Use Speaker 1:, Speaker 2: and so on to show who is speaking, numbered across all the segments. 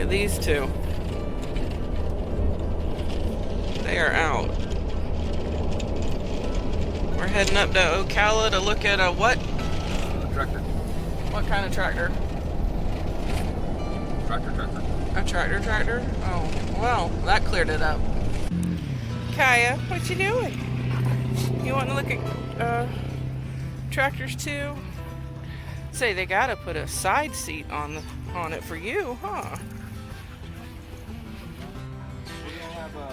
Speaker 1: at these two. They are out. We're heading up to Ocala to look at a what?
Speaker 2: Tractor.
Speaker 1: What kind of tractor?
Speaker 2: Tractor.
Speaker 1: A tractor? Oh, well, that cleared it up. Kaya, what you doing? You want to look at tractors too? Say they gotta put a side seat on it for you, huh?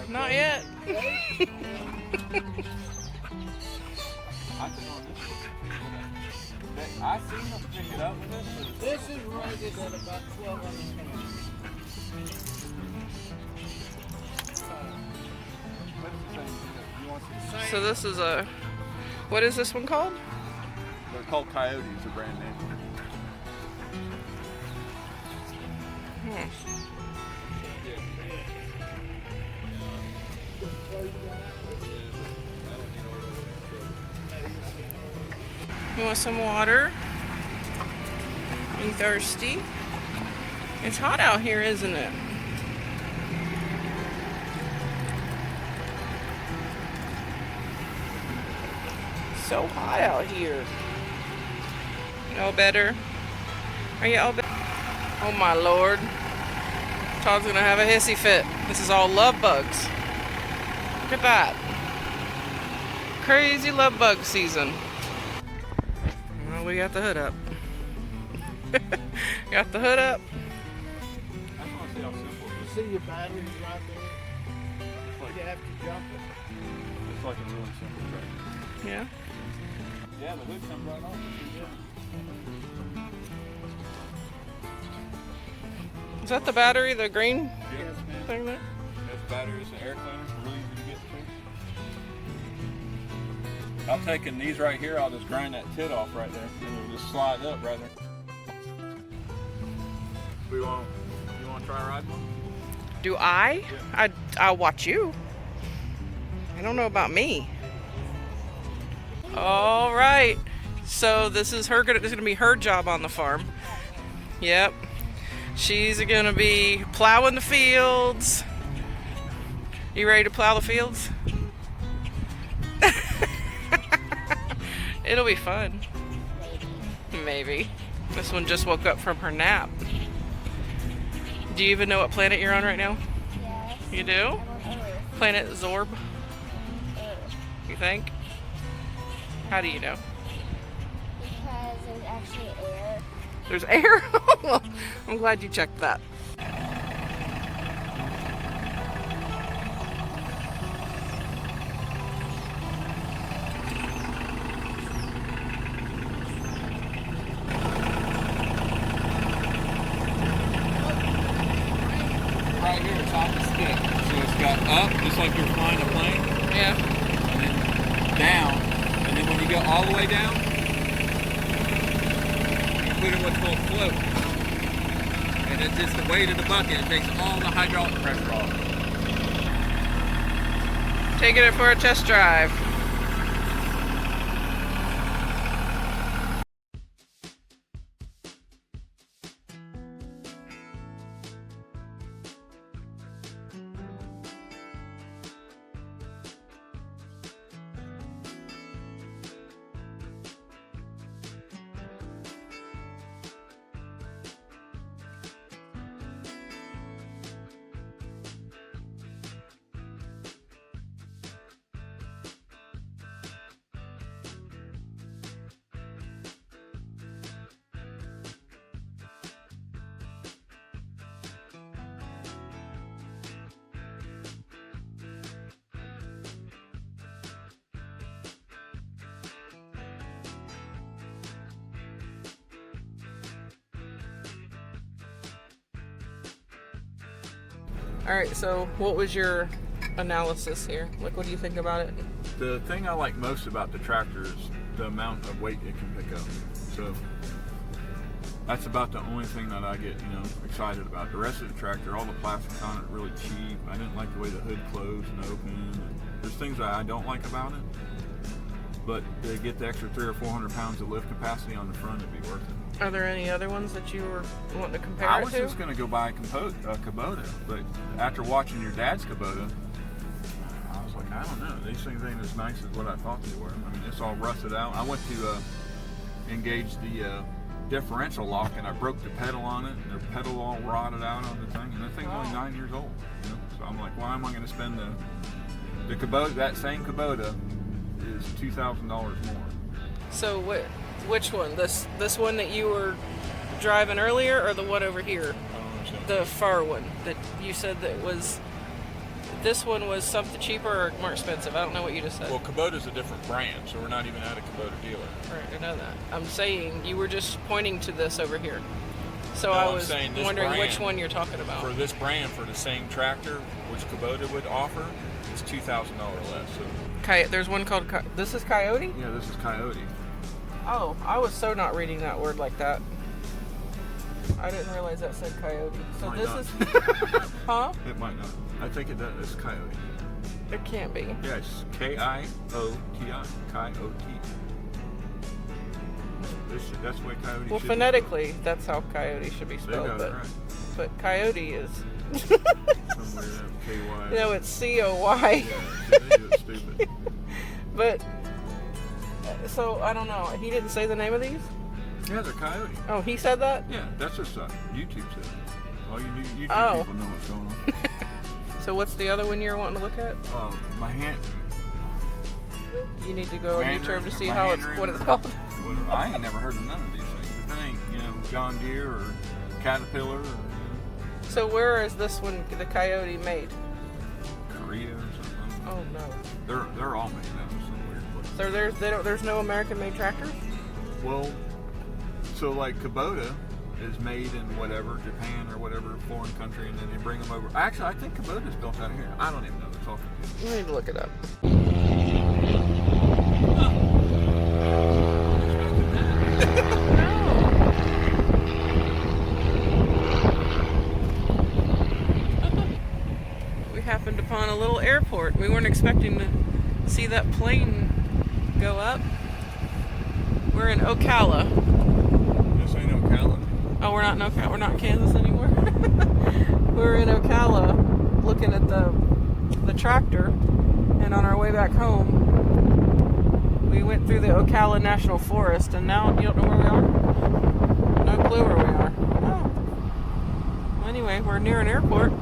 Speaker 1: Not yet.
Speaker 2: I seen them pick it up with this.
Speaker 3: This is rated at about 1,200 pounds.
Speaker 1: So this is a, what is this one called?
Speaker 2: They're called Coyotes, a brand name.
Speaker 1: You want some water? You thirsty? It's hot out here, isn't it? So hot out here. You all better? Are you all better? Oh my lord. Todd's gonna have a hissy fit. This is all love bugs. Look at that. Crazy love bug season. Well, we got the hood up. Got the hood up.
Speaker 2: I just want to see how simple it
Speaker 3: You see your batteries right there? You have to jump it.
Speaker 2: is. It's like a really simple tractor.
Speaker 1: Yeah.
Speaker 2: Yeah, the hood comes right off.
Speaker 1: Is that the battery, the green
Speaker 2: Yes, man.
Speaker 1: thing there?
Speaker 2: That's batteries and air cleaners, really easy to get to. I'm taking these right here, I'll just grind that tit off right there, and it'll just slide up right there. You want to try riding one?
Speaker 1: Do I?
Speaker 2: Yeah.
Speaker 1: I'll watch you. I don't know about me. All right. So this is gonna be her job on the farm. Yep. She's gonna be plowing the fields. You ready to plow the fields? It'll be fun. Maybe. This one just woke up from her nap. Do you even know what planet you're on right now?
Speaker 4: Yes.
Speaker 1: You do?
Speaker 4: I'm on Earth.
Speaker 1: Planet Zorb,
Speaker 4: Earth.
Speaker 1: you think? How do you know?
Speaker 4: Because there's actually air.
Speaker 1: There's air? Well, I'm glad you checked that.
Speaker 2: Right here, it's on the stick. So it's got up, just like you're flying a plane,
Speaker 1: Yeah.
Speaker 2: and then down. And then when you go all the way down, you put in what's called float. And it's just the weight of the bucket. It takes all the hydraulic pressure off.
Speaker 1: Taking it for a test drive. All right, so what was your analysis here? Like, what do you think about it?
Speaker 2: The thing I like most about the tractor is the amount of weight it can pick up. So that's about the only thing that I get, excited about. The rest of the tractor, all the plastic on it, really cheap. I didn't like the way the hood closed and opened. There's things that I don't like about it, but to get the extra 300 or 400 pounds of lift capacity on the front, it'd be worth it.
Speaker 1: Are there any other ones that you were wanting to compare
Speaker 2: I
Speaker 1: it
Speaker 2: was
Speaker 1: to?
Speaker 2: just going to go buy a Kubota, but after watching your dad's Kubota, I was like, I don't know. These things ain't as nice as what I thought they were. I mean, it's all rusted out. I went to engage the differential lock, and I broke the pedal on it, and the pedal all rotted out on the thing, and the thing's only 9 years old. You know? So I'm like, why am I going to spend the Kubota? That same Kubota is $2,000 more.
Speaker 1: So which one? This one that you were driving earlier, or the one over here?
Speaker 2: I don't understand.
Speaker 1: The far one that you said that was. This one was something cheaper or more expensive. I don't know what you just said.
Speaker 2: Well, Kubota's a different brand, so we're not even at a Kubota dealer.
Speaker 1: Right, I know that. I'm saying you were just pointing to this over here. So
Speaker 2: No,
Speaker 1: I
Speaker 2: I'm
Speaker 1: was
Speaker 2: saying this
Speaker 1: wondering which
Speaker 2: brand,
Speaker 1: one you're talking about.
Speaker 2: For this brand, for the same tractor, which Kubota would offer, is $2,000 less. So,
Speaker 1: There's one called. This is Coyote?
Speaker 2: yeah, this is Coyote.
Speaker 1: Oh, I was so not reading that word like that. I didn't realize that said Coyote. So
Speaker 2: Might
Speaker 1: this
Speaker 2: not.
Speaker 1: is. Huh?
Speaker 2: It might not. I think it does. It's Coyote.
Speaker 1: It can't be.
Speaker 2: Yeah, it's Kioti. Coyote. That's the way Coyote
Speaker 1: Well,
Speaker 2: should
Speaker 1: phonetically, that's how Coyote should be
Speaker 2: be
Speaker 1: spelled.
Speaker 2: spelled. They got it
Speaker 1: But Coyote is.
Speaker 2: right. Somewhere down KY.
Speaker 1: You know, it's COY.
Speaker 2: Yeah, they do it stupid.
Speaker 1: But. So, I don't know. He didn't say the name of these?
Speaker 2: Yeah, they're Coyote.
Speaker 1: Oh, he said that?
Speaker 2: Yeah, that's just YouTube said it. All you YouTube
Speaker 1: Oh.
Speaker 2: people know what's going on.
Speaker 1: So, what's the other one you're wanting to look at?
Speaker 2: My hand.
Speaker 1: You need to go on
Speaker 2: Mandarin-
Speaker 1: YouTube to see
Speaker 2: my
Speaker 1: how it's
Speaker 2: Mandarin-
Speaker 1: what it's called.
Speaker 2: Well, I ain't never heard of none of these things. If it ain't, John Deere or Caterpillar or
Speaker 1: So where is this one, the Coyote, made?
Speaker 2: Korea or something.
Speaker 1: Oh no.
Speaker 2: They're all made out of some weird place.
Speaker 1: So there's no American-made tractors?
Speaker 2: Well, so like Kubota is made in whatever, Japan or whatever foreign country, and then they bring them over. Actually, I think Kubota's built out of here. I don't even know. It's all confusing.
Speaker 1: You need to look it up. We happened upon a little airport. We weren't expecting to see that plane go up. We're in Ocala.
Speaker 2: This ain't Ocala.
Speaker 1: Oh, we're not in Ocala. We're not in Kansas anymore. We're in Ocala looking at the tractor, and on our way back home, we went through the Ocala National Forest, and now you don't know where we are? No clue where we are. Oh. Well, anyway, we're near an airport.